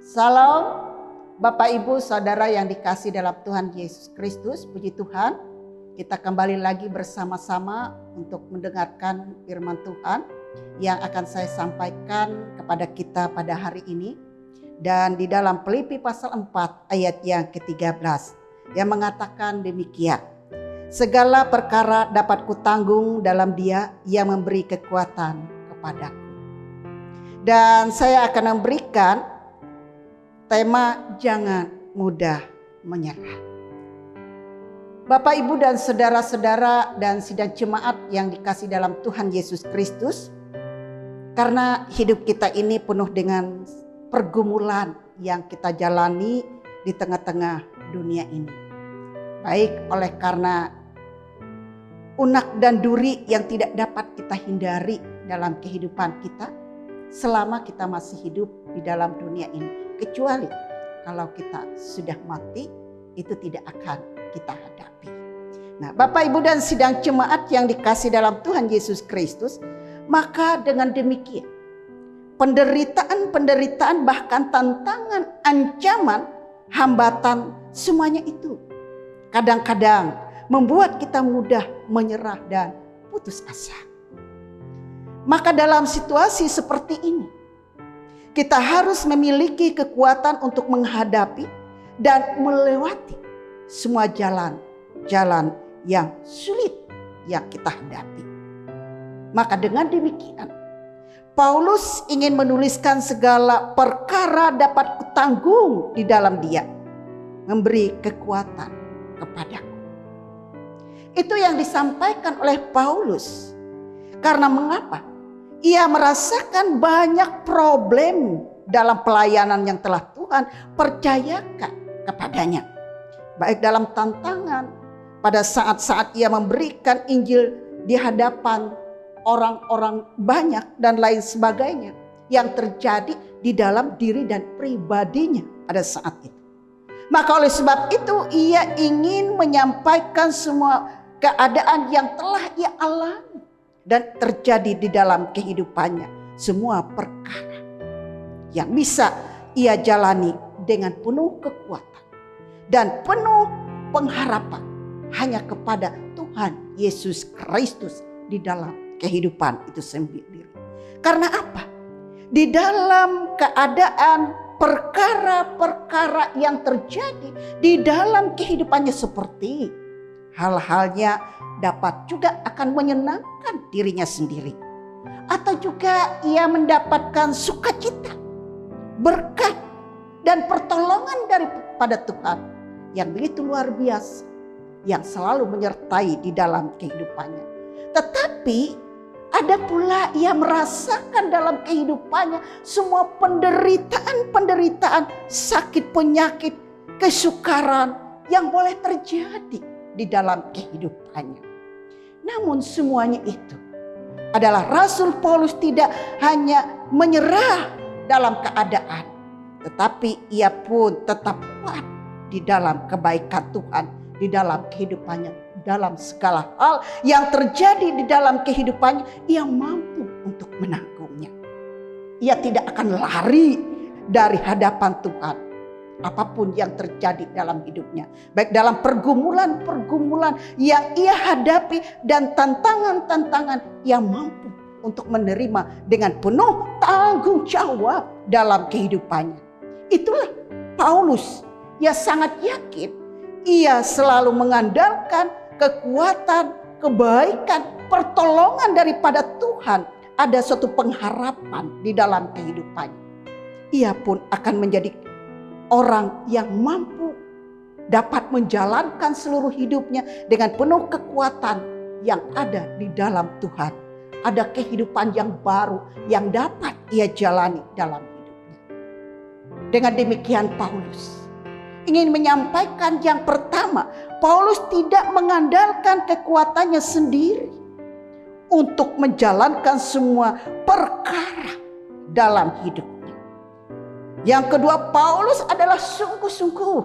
Salam Bapak Ibu Saudara yang dikasih dalam Tuhan Yesus Kristus. Puji Tuhan, kita kembali lagi bersama-sama untuk mendengarkan firman Tuhan yang akan saya sampaikan kepada kita pada hari ini. Dan di dalam Filipi pasal 4 ayat yang ke-13 yang mengatakan demikian. Segala perkara dapat kutanggung dalam Dia yang memberi kekuatan kepadaku. Dan saya akan memberikan tema jangan mudah menyerah. Bapak, Ibu dan saudara-saudara dan sidang jemaat yang dikasih dalam Tuhan Yesus Kristus. Karena hidup kita ini penuh dengan pergumulan yang kita jalani di tengah-tengah dunia ini. Baik oleh karena unak dan duri yang tidak dapat kita hindari dalam kehidupan kita selama kita masih hidup di dalam dunia ini. Kecuali kalau kita sudah mati, itu tidak akan kita hadapi. Nah, Bapak, Ibu dan sidang jemaat yang dikasih dalam Tuhan Yesus Kristus, maka dengan demikian penderitaan, bahkan tantangan, ancaman, hambatan, semuanya itu kadang-kadang membuat kita mudah menyerah dan putus asa. Maka dalam situasi seperti ini, kita harus memiliki kekuatan untuk menghadapi dan melewati semua jalan yang sulit yang kita hadapi. Maka dengan demikian, Paulus ingin menuliskan segala perkara dapat kutanggung di dalam Dia, memberi kekuatan kepadaku. Itu yang disampaikan oleh Paulus. Karena mengapa? Ia merasakan banyak problem dalam pelayanan yang telah Tuhan percayakan kepadanya. Baik dalam tantangan, pada saat-saat ia memberikan Injil di hadapan orang-orang banyak dan lain sebagainya yang terjadi di dalam diri dan pribadinya pada saat itu. Maka oleh sebab itu ia ingin menyampaikan semua keadaan yang telah ia alami dan terjadi di dalam kehidupannya. Semua perkara yang bisa ia jalani dengan penuh kekuatan dan penuh pengharapan hanya kepada Tuhan Yesus Kristus di dalam kehidupan itu sendiri. Karena apa? Di dalam keadaan perkara-perkara yang terjadi di dalam kehidupannya seperti hal-halnya dapat juga akan menyenangkan dirinya sendiri. Atau juga ia mendapatkan sukacita, berkat dan pertolongan daripada Tuhan yang begitu luar biasa, yang selalu menyertai di dalam kehidupannya. Tetapi ada pula ia merasakan dalam kehidupannya semua penderitaan, sakit, penyakit, kesukaran yang boleh terjadi di dalam kehidupannya. Namun semuanya itu adalah Rasul Paulus tidak hanya menyerah dalam keadaan, tetapi ia pun tetap kuat di dalam kebaikan Tuhan, di dalam kehidupannya, dalam segala hal yang terjadi di dalam kehidupannya, ia mampu untuk menanggungnya. Ia tidak akan lari dari hadapan Tuhan. Apapun yang terjadi dalam hidupnya, baik dalam pergumulan yang ia hadapi dan tantangan-tantangan, yang mampu untuk menerima dengan penuh tanggung jawab dalam kehidupannya. Itulah Paulus yang sangat yakin. Ia selalu mengandalkan kekuatan, kebaikan, pertolongan daripada Tuhan. Ada suatu pengharapan di dalam kehidupannya. Ia pun akan menjadi orang yang mampu dapat menjalankan seluruh hidupnya dengan penuh kekuatan yang ada di dalam Tuhan. Ada kehidupan yang baru yang dapat ia jalani dalam hidupnya. Dengan demikian Paulus ingin menyampaikan yang pertama, Paulus tidak mengandalkan kekuatannya sendiri untuk menjalankan semua perkara dalam hidup. Yang kedua, Paulus adalah sungguh-sungguh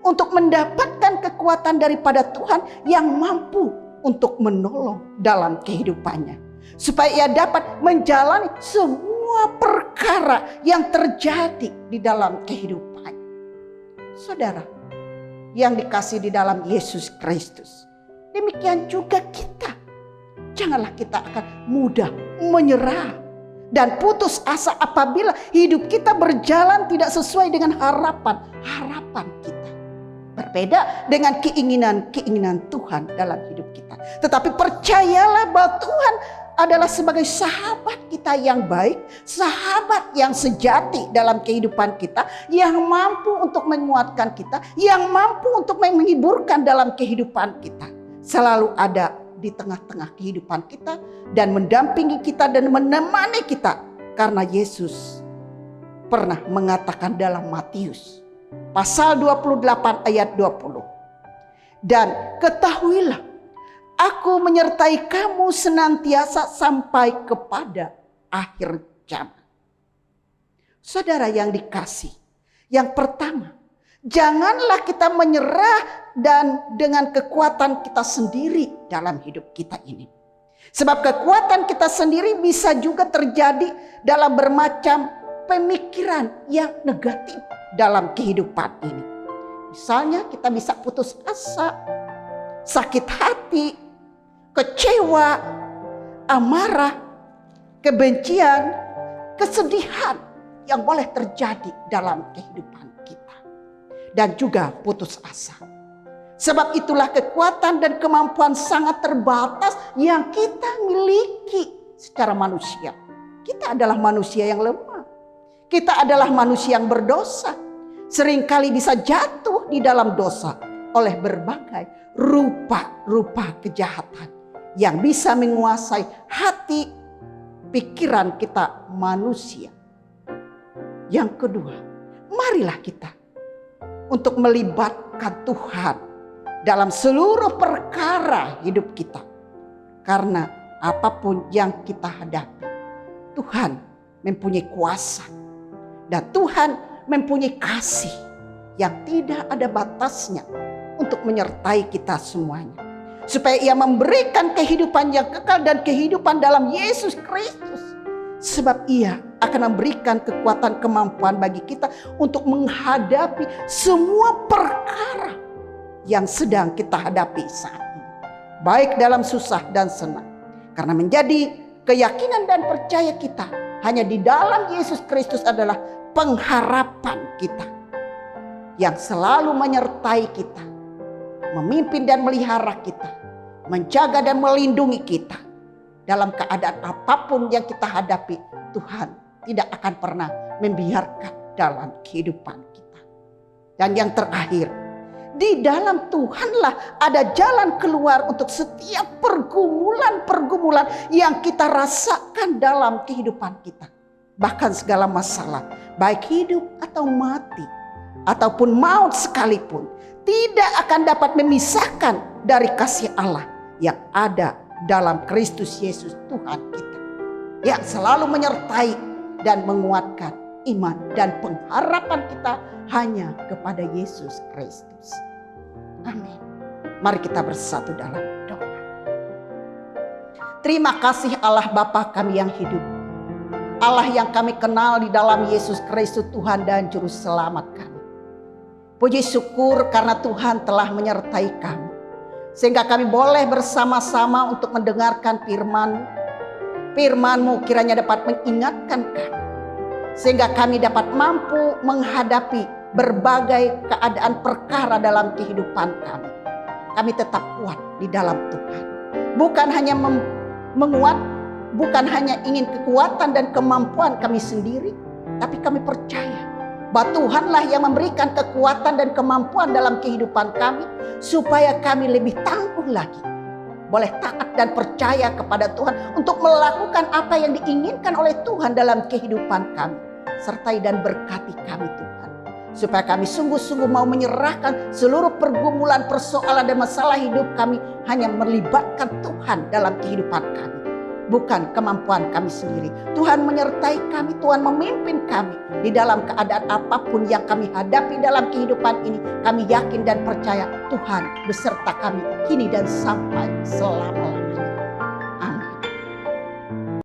untuk mendapatkan kekuatan daripada Tuhan yang mampu untuk menolong dalam kehidupannya. Supaya ia dapat menjalani semua semua perkara yang terjadi di dalam kehidupan. Saudara yang dikasih di dalam Yesus Kristus, demikian juga kita. Janganlah kita akan mudah menyerah dan putus asa apabila hidup kita berjalan tidak sesuai dengan harapan kita. Berbeda dengan keinginan Tuhan dalam hidup kita. Tetapi percayalah bahwa Tuhan adalah sebagai sahabat kita yang baik, sahabat yang sejati dalam kehidupan kita, yang mampu untuk menguatkan kita, yang mampu untuk menghiburkan dalam kehidupan kita. Selalu ada di tengah-tengah kehidupan kita dan mendampingi kita dan menemani kita. Karena Yesus pernah mengatakan dalam Matius pasal 28 ayat 20. Dan ketahuilah, aku menyertai kamu senantiasa sampai kepada akhir zaman. Saudara yang dikasih, yang pertama, janganlah kita menyerah dan dengan kekuatan kita sendiri dalam hidup kita ini. Sebab kekuatan kita sendiri bisa juga terjadi dalam bermacam pemikiran yang negatif dalam kehidupan ini. Misalnya kita bisa putus asa, sakit hati, kecewa, amarah, kebencian, kesedihan yang boleh terjadi dalam kehidupan kita. Dan juga putus asa. Sebab itulah kekuatan dan kemampuan sangat terbatas yang kita miliki secara manusia. Kita adalah manusia yang lemah. Kita adalah manusia yang berdosa. Seringkali bisa jatuh di dalam dosa oleh berbagai rupa-rupa kejahatan yang bisa menguasai hati, pikiran kita manusia. Yang kedua, marilah kita untuk melibatkan Tuhan dalam seluruh perkara hidup kita. Karena apapun yang kita hadapi, Tuhan mempunyai kuasa. Dan Tuhan mempunyai kasih yang tidak ada batasnya untuk menyertai kita semuanya. Supaya Ia memberikan kehidupan yang kekal dan kehidupan dalam Yesus Kristus. Sebab Ia akan memberikan kekuatan kemampuan bagi kita untuk menghadapi semua perkara yang sedang kita hadapi saat ini. Baik dalam susah dan senang. Karena menjadi keyakinan dan percaya kita hanya di dalam Yesus Kristus adalah pengharapan kita. Yang selalu menyertai kita. Memimpin dan melihara kita. Menjaga dan melindungi kita. Dalam keadaan apapun yang kita hadapi, Tuhan tidak akan pernah membiarkan dalam kehidupan kita. Dan yang terakhir, di dalam Tuhanlah ada jalan keluar untuk setiap pergumulan-pergumulan yang kita rasakan dalam kehidupan kita. Bahkan segala masalah, baik hidup atau mati, ataupun maut sekalipun, tidak akan dapat memisahkan dari kasih Allah yang ada dalam Kristus Yesus Tuhan kita. Yang selalu menyertai dan menguatkan iman dan pengharapan kita hanya kepada Yesus Kristus. Amin. Mari kita bersatu dalam doa. Terima kasih Allah Bapa kami yang hidup. Allah yang kami kenal di dalam Yesus Kristus Tuhan dan Juru Selamat kami. Puji syukur karena Tuhan telah menyertai kami. Sehingga kami boleh bersama-sama untuk mendengarkan firman-Mu. Firman-Mu kiranya dapat mengingatkan kami. Sehingga kami dapat mampu menghadapi berbagai keadaan perkara dalam kehidupan kami. Kami tetap kuat di dalam Tuhan. Bukan hanya menguat, bukan hanya ingin kekuatan dan kemampuan kami sendiri, tapi kami percaya bahwa Tuhanlah yang memberikan kekuatan dan kemampuan dalam kehidupan kami, supaya kami lebih tangguh lagi. Boleh taat dan percaya kepada Tuhan untuk melakukan apa yang diinginkan oleh Tuhan dalam kehidupan kami. Sertai dan berkati kami Tuhan. Supaya kami sungguh-sungguh mau menyerahkan seluruh pergumulan, persoalan dan masalah hidup kami hanya melibatkan Tuhan dalam kehidupan kami. Bukan kemampuan kami sendiri. Tuhan menyertai kami, Tuhan memimpin kami di dalam keadaan apapun yang kami hadapi dalam kehidupan ini. Kami yakin dan percaya Tuhan beserta kami kini dan sampai selama-lamanya.